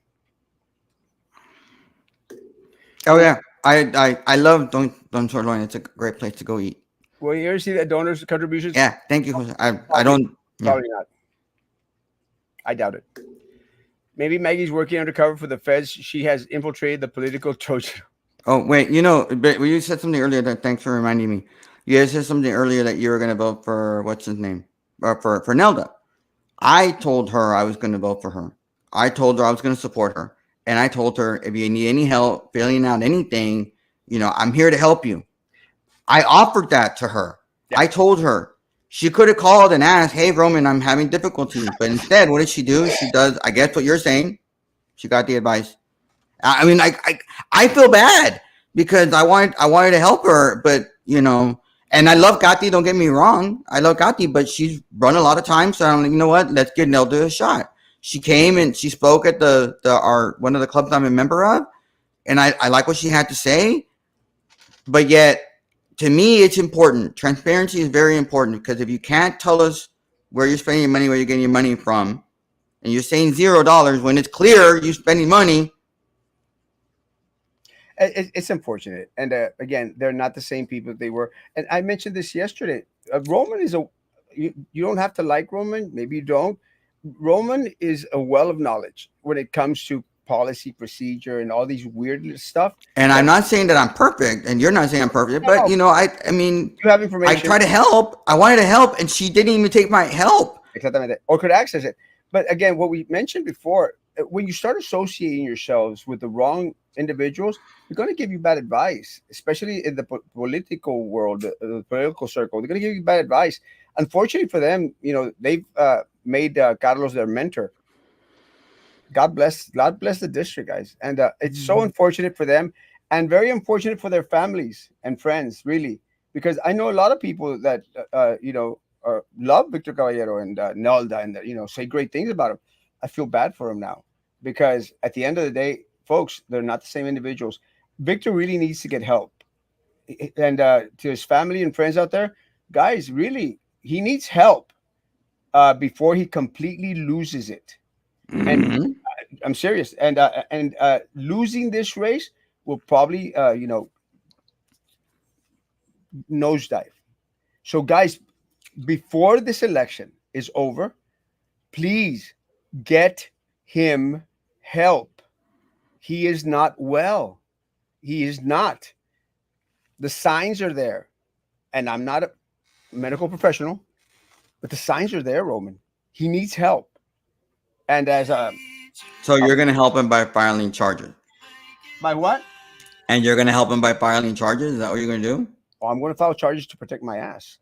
Oh yeah, I love Don Sirloin. It's a great place to go eat. Well, you ever see that donors' contributions? Yeah, thank you, Jose. I don't. Probably not. I doubt it. Maybe Maggie's working undercover for the feds. She has infiltrated the political Trojan. Oh wait, but you said something earlier. Thanks for reminding me. You said something earlier that you were going to vote for what's his name, for Nelda. I told her I was going to vote for her. I told her I was going to support her. And I told her, if you need any help filling out anything, I'm here to help you. I offered that to her. Yeah. I told her. She could have called and asked, hey, Roman, I'm having difficulty. But instead, what did she do? She does, I guess what you're saying. She got the advice. I mean, I feel bad because I wanted to help her. But, and I love Gatti, don't get me wrong. I love Gatti, but she's run a lot of times. So I'm like, you know what? Let's give Nelda a shot. She came and she spoke at our one of the clubs I'm a member of, and I like what she had to say. But yet, to me, it's important. Transparency is very important because if you can't tell us where you're spending your money, where you're getting your money from, and you're saying $0 when it's clear you're spending money. It's unfortunate, and again, they're not the same people they were. And I mentioned this yesterday. Roman is a you don't have to like Roman, maybe you don't. Roman is a well of knowledge when it comes to policy, procedure, and all these weird stuff. And I'm That not saying that I'm perfect, and you're not saying I'm perfect, no, but no, I mean, you have I information. try to help. I wanted to help, and she didn't even take my help. Exactamente. Or could access it. But again, what we mentioned before, when you start associating yourselves with the wrong individuals, they're going to give you bad advice, especially in the political world, the political circle. They're going to give you bad advice. Unfortunately for them, they've made Carlos their mentor. God bless the district, guys. And it's so unfortunate for them, and very unfortunate for their families and friends, really, because I know a lot of people that love Victor Caballero and Nelda, and say great things about him. I feel bad for him now because at the end of the day, folks, they're not the same individuals. Victor really needs to get help, and to his family and friends out there, guys, really, he needs help before he completely loses it. And Mm-hmm. I'm serious. And losing this race will probably nosedive. So guys, before this election is over, please get him help. He is not well. He is not. The signs are there, and I'm not a medical professional, but the signs are there, Roman. He needs help. And as So you're gonna help him by filing charges, my what? and you're gonna help him by filing charges. Is that what you're gonna do? Oh, I'm going to file charges to protect my ass.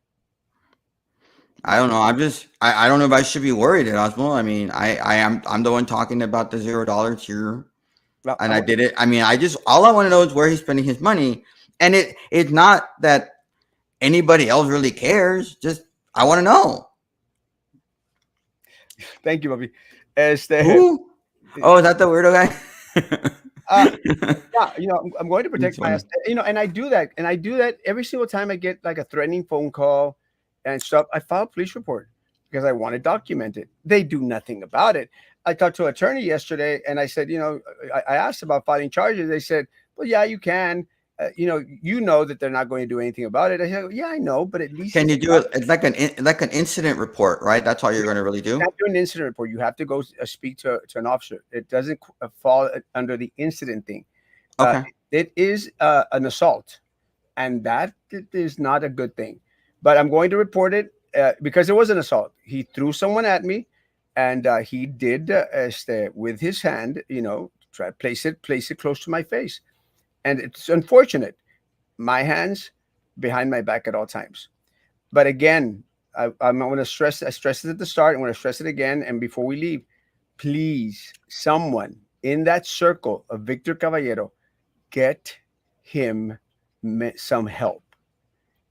I don't know. I don't know if I should be worried, Erasmo. I mean, I'm the one talking about the $0 here, Well, and I did it. I mean, all I want to know is where he's spending his money, and it's not that anybody else really cares. Just I want to know thank you, Bobby. Este, who. Oh, is that the weirdo uh, guy? yeah, I'm going to That's protect my funny. ass. And I do that every single time I get like a threatening phone call and stuff. I file a police report because I want to document it. They do nothing about it. I talked to an attorney yesterday, and I said, I asked about filing charges. They said, well, yeah, you can. That they're not going to do anything about it. I said, yeah, I know, but at least Can it's you do it? It's like an incident report, right? That's all you're going to really you do. can't do an incident report. You have to go speak to an officer. It doesn't fall under the incident thing. Uh, Okay. it is an assault, and that is not a good thing. But I'm going to report it because it was an assault. He threw someone at me, and he did with his hand, try place it close to my face, and it's unfortunate. My hands behind my back at all times. But again, I'm going to stress. I stressed it at the start. I'm going to stress it again, and before we leave, please, someone in that circle of Victor Caballero, get him some help.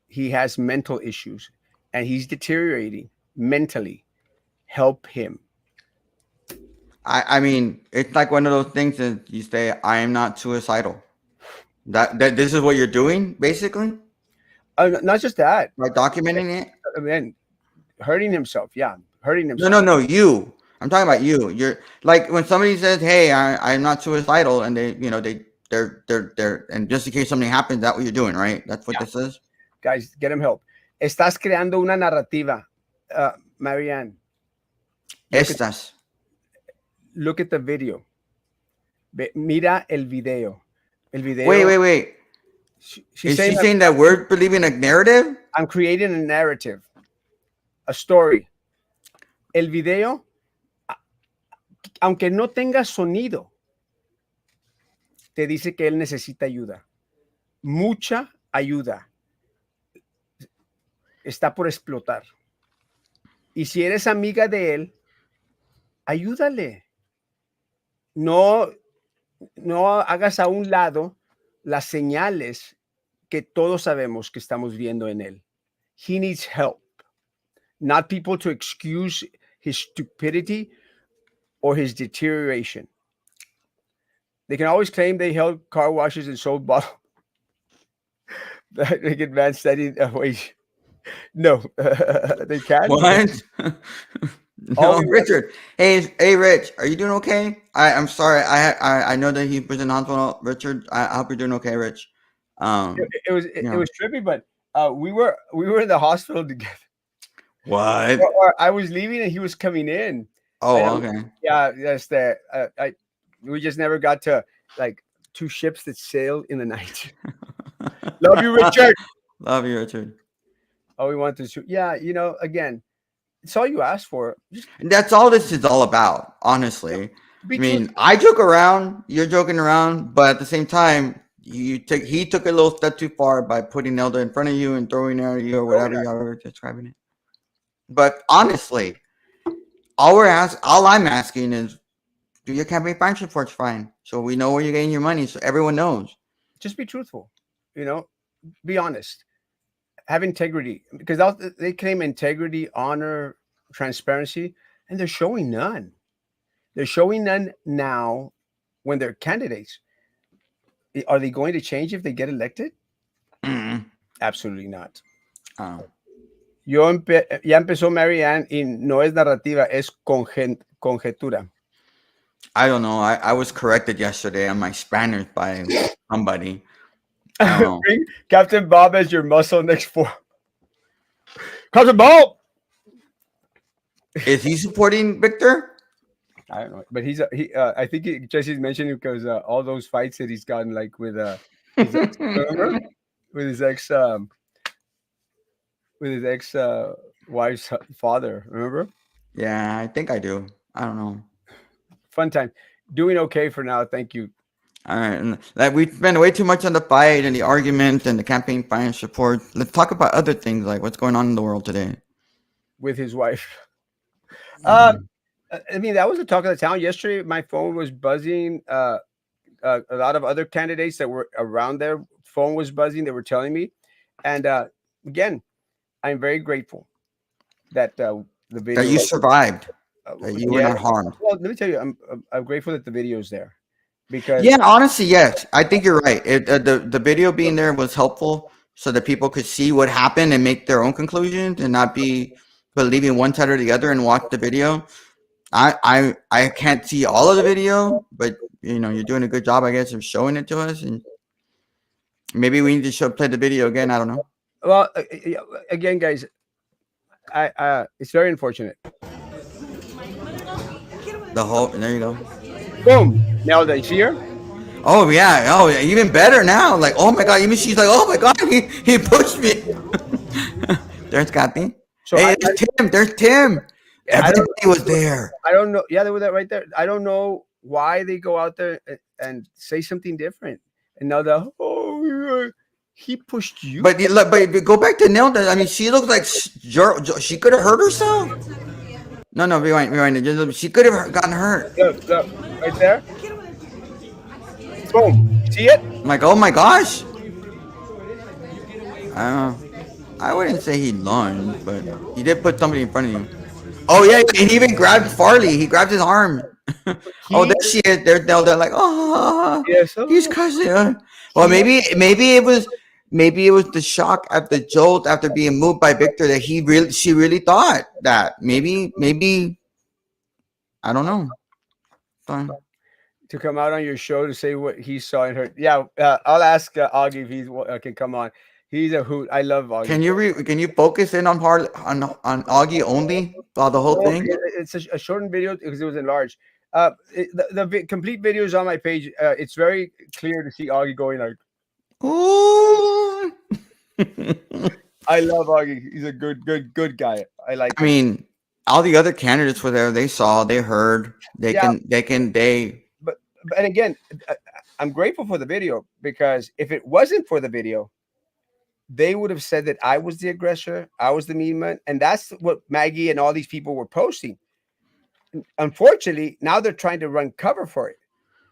He has mental issues and he's deteriorating mentally. Help him. I mean, it's like one of those things that you say, I am not suicidal. That this is what you're doing, basically, Not just that. by documenting it. I mean, hurting himself. Yeah, hurting No, himself. no, no, you. I'm talking about you. You're like when somebody says, "Hey, I'm not suicidal," and they're and just in case something happens, that's what you're doing, right? That's what Yeah, this is. guys, get him help. Estás creando una narrativa. Marianne, look at Estas. look at the video. Mira el video. El Wait, video. wait, wait. She's Is saying she that saying that we're believing a narrative? I'm creating a narrative, a story. El video, aunque no tenga sonido, te dice que él necesita ayuda. Mucha ayuda. Está por explotar. Y si eres amiga de él, ayúdale. No, no hagas a un lado las señales que todos sabemos que estamos viendo en él. He needs help, not people to excuse his stupidity or his deterioration. They can always claim they held car washes and sold bottles, They get man studying. Wait, no, they can't. What? All No, we want. Richard. Hey, Rich. Are you doing okay? I'm sorry. I know that he was in hospital. Richard, I hope you're doing okay, Rich. It was You it know was trippy, but we were in the hospital together. what? Or I was leaving and he was coming in. And Oh, okay. yeah, that's that. I we just never got to like two ships that sail in the night. Love you, Richard. Love you, Richard. Oh, we want to shoot. Yeah, again, it's all you asked for. Just And that's all this is all about, honestly. be I mean, truthful. I joke around, you're joking around, but at the same time, he took a little step too far by putting Nelda in front of you and throwing her at you or whatever you are describing it. But honestly, all I'm asking is do your campaign finance reports fine, so we know where you're getting your money, so everyone knows. Just be truthful. You know, be honest. Have integrity because they claim integrity, honor, transparency, and they're showing none. They're showing none now when they're candidates. Are they going to change if they get elected? Mm. Absolutely not. Oh, Ya empezó Marianne y no es narrativa, es conjetura. I don't know. I was corrected yesterday on my Spanish by somebody. I don't know. Bring Captain Bob as your muscle next for Captain Bob. Is he supporting Victor? I don't know, but I think Jesse's mentioning because all those fights that he's gotten like with his ex, remember with his ex wife's father. Remember? Yeah, I think I do. I don't know. Fun time. Doing okay for now. Thank you. All right, and like we spent way too much on the fight and the argument and the campaign finance report. Let's talk about other things like what's going on in the world today. With his wife. Mhm. I mean, that was the talk of the town yesterday. My phone was buzzing. A lot of other candidates that were around their phone was buzzing. They were telling me, and again, I'm very grateful that the That video. you survived, that you were Yeah. not harmed. Well, let me tell you, I'm grateful that the video's there because Yeah, honestly, yes, I think you're right. The video being there was helpful so that people could see what happened and make their own conclusions and not be believing one side or the other and watch the video. I can't see all of the video, but you're doing a good job, I guess, of showing it to us, and maybe we need to play the video again. I don't know. well, again, guys, I it's very unfortunate. The whole there you go. Boom. Now that it's here. Oh yeah, oh yeah, even better now. Like oh my god, even she's like oh my god, he pushed me. There's Kathy. So Hey, there's Tim. There's Tim. I don't Everybody was there. I don't know. Yeah, they were that right there. I don't know why they go out there and say something different. And now that yeah, he pushed you. But go back to Nelda. I mean, she looks like she could have hurt herself. No, no, rewind. She could have gotten hurt. Look, right there. Boom. See it? I'm like, oh my gosh. I don't know. I wouldn't say he lunged, but he did put somebody in front of you. Oh yeah, and he even grabbed Farley. He grabbed his arm. Oh, He there she is. There's Nelda. Like, oh, yes. he's cussing her. Well, maybe it was the shock at the jolt after being moved by Victor that she really thought that maybe I don't know. Fine. To come out on your show to say what he saw and heard. Yeah, I'll ask Augie if he can come on. He's a hoot. I love Augie. Can you focus in on Augie only while the whole Oh, thing? it's a shortened video because it was enlarged. The complete video is on my page. It's very clear to see Augie going like. Ooh. I love Augie. He's a good guy. I like. I mean, all the other candidates were there. They saw, they heard. Yeah. But And again, I'm grateful for the video because if it wasn't for the video, they would have said that I was the aggressor, I was the mean man, and that's what Maggie and all these people were posting. Unfortunately, now they're trying to run cover for it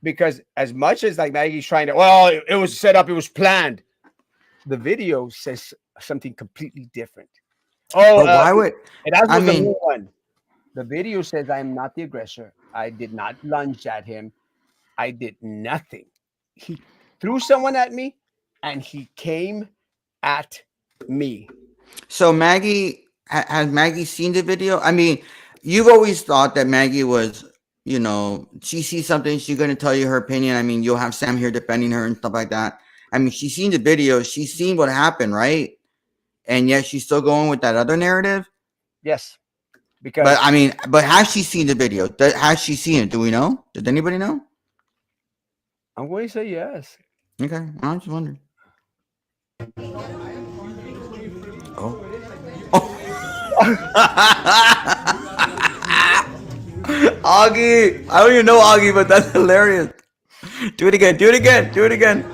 because as much as like Maggie's trying to, well, it was set up, it was planned. The video says something completely different. Oh, why would the new one. The video says I am not the aggressor. I did not lunge at him. I did nothing. He threw someone at me, and he came at me. So Maggie, has Maggie seen the video? I mean, you've always thought that Maggie was, she sees something, she's gonna tell you her opinion. I mean, you'll have Sam here defending her and stuff like that. I mean, she's seen the video, she's seen what happened, right? And yet she's still going with that other narrative. Yes, But because I mean, but has she seen the video? Has she seen it? Do we know? Does anybody know? I'm going to say yes. Okay, I'm just wondering. Oh. Augie, I don't even know Augie, but that's hilarious. Do it again. Do it again. Do it again.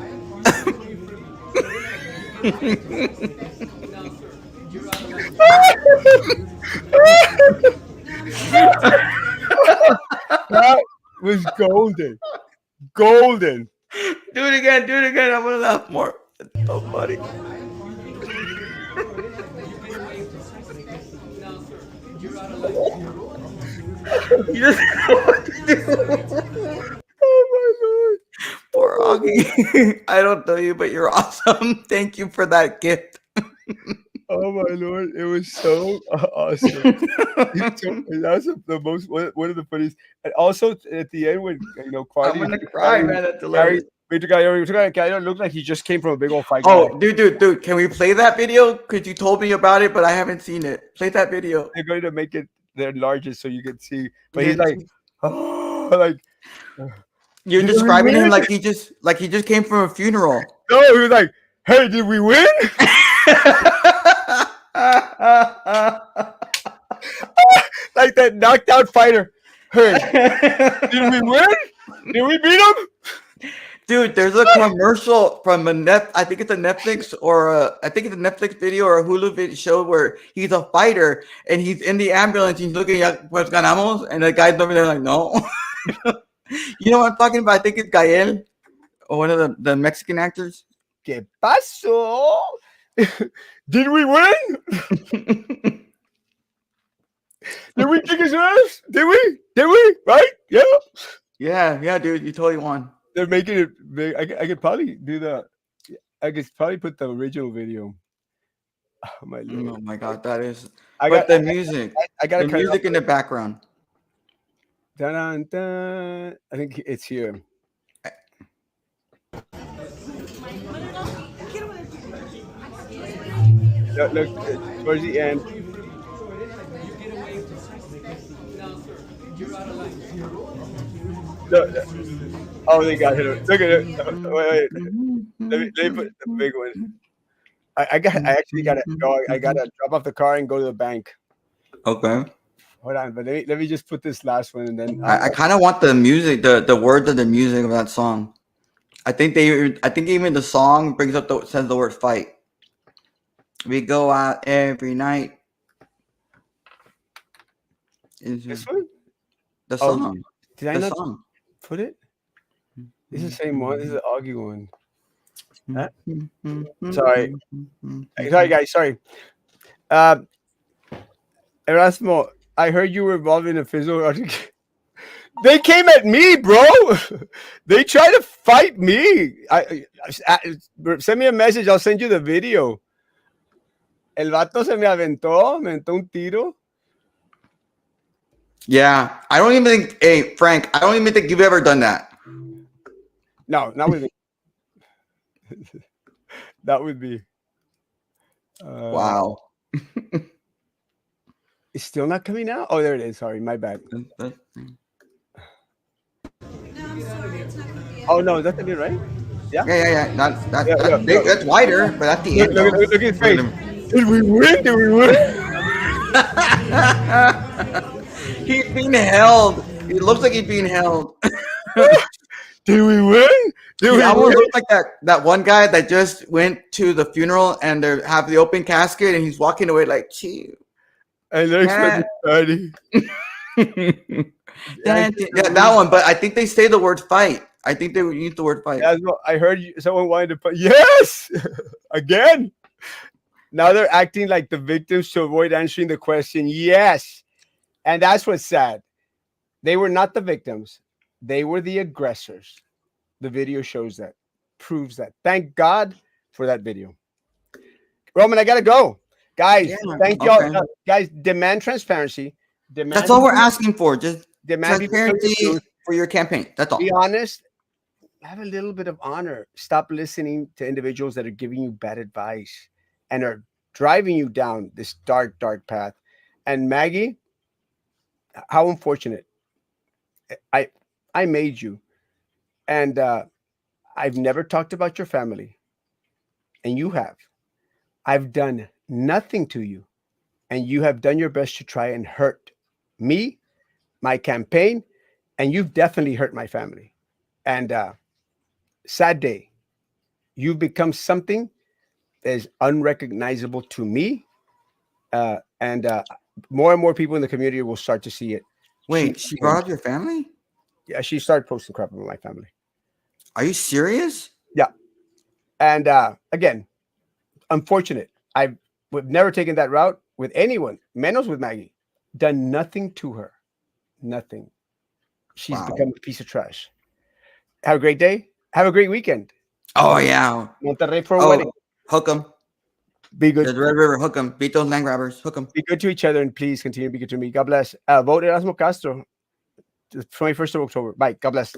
That was golden. Golden. Do it again. Do it again. I'm gonna laugh more. It's so funny. You just know what to do. Oh my lord. Poor Augie. I don't know you, but you're awesome. Thank you for that gift. Oh my lord. It was so awesome. That was the most one of the funniest. And also at the end when I'm Quality gonna cry, man. That's hilarious. Gary looked like he just came from a big old fight. Oh, dude, can we play that video? Because you told me about it, but I haven't seen it. Play that video. They're going to make it their largest so you can see. But Yeah. he's like, oh, like You're Did we describing him win? like he just came from a funeral. no, he was like, hey, did we win? Like that knocked out fighter. Hey, did we win? Did we beat him? Dude, there's a commercial from I think it's a Netflix I think it's a Netflix video or a Hulu video show where he's a fighter and he's in the ambulance. He's looking at pues ganamos, and the guy's over there like, no. You know what I'm talking about? I think it's Gael or one of the Mexican actors. ¿Qué pasó? Did we win? Did we kick his ass? Did we? Did we? Right? Yeah. Yeah, dude, you totally won. They're making it big. I could probably do the. I could probably put the original video. Oh my lord! Oh my god, that is. I But got the music, I got the music in the background. Dun, dun. I think it's here. Look towards the end. Look. Oh, they got hit. Look at it. Wait. Let me put the big one. I actually gotta go. I gotta drop off the car and go to the bank. Okay. Hold on, but let me just put this last one and then I kind of want the music, the words of the music of that song. I think even the song brings up says the word fight. We go out every night. this one. The song. Did I The not song. put it? This is the same one. This is the Augie one. Huh? Sorry, guys. Sorry. Erasmo, I heard you were involved in a physical. They came at me, bro. They tried to fight me. Send me a message. I'll send you the video. El vato se me aventó un tiro. Yeah, I don't even think. Hey, Frank, I don't even think you've ever done that. No, not with me. That would be. Wow. It's still not coming out. Oh, there it is. Sorry, my bad. Oh no, that's it, right? Yeah. Yeah. That's wider, but that's the end. Look at his face. Did we win? Did we win? He's being held. It looks like he's being held. Did we win? Did we almost win? looks like that one guy that just went to the funeral and they have the open casket and he's walking away like, chew. And they're expecting party. Yeah, that one. But I think they say the word fight. I think they would use the word fight. Yeah, I heard someone wanted to put yes again. Now they're acting like the victims to avoid answering the question. Yes, and that's what's sad. They were not the victims; they were the aggressors. The video shows that, proves that. Thank God for that video. Roman, I gotta go, guys. Yeah. Thank y'all, Okay. guys. Demand transparency. That's Demand all we're asking for. Just people tell you the transparency truth. for your campaign. That's Be all. honest. Have a little bit of honor. Stop listening to individuals that are giving you bad advice and are driving you down this dark, dark path. And Maggie, how unfortunate. I I made you, and I've never talked about your family, and you have. I've done nothing to you, and you have done your best to try and hurt me, my campaign, and you've definitely hurt my family. And sad day, you've become something that is unrecognizable to me, and more and more people in the community will start to see it. She, Wait, she brought up your family? yeah, she started posting crap about my family. Are you serious? Yeah, and again, unfortunate. I would never taken that route with anyone, menos with Maggie. Done nothing to her, nothing. She's Wow. become a piece of trash. Have a great day. Have a great weekend. Oh yeah. Monterrey for a wedding. Oh, hook 'em. Be good. There's Red River. Hook 'em. Beat those land grabbers. Hook 'em. Be good to each other, and please continue to be good to me. God bless. Vote Erasmo Castro, the 21st of October. Bye. God bless.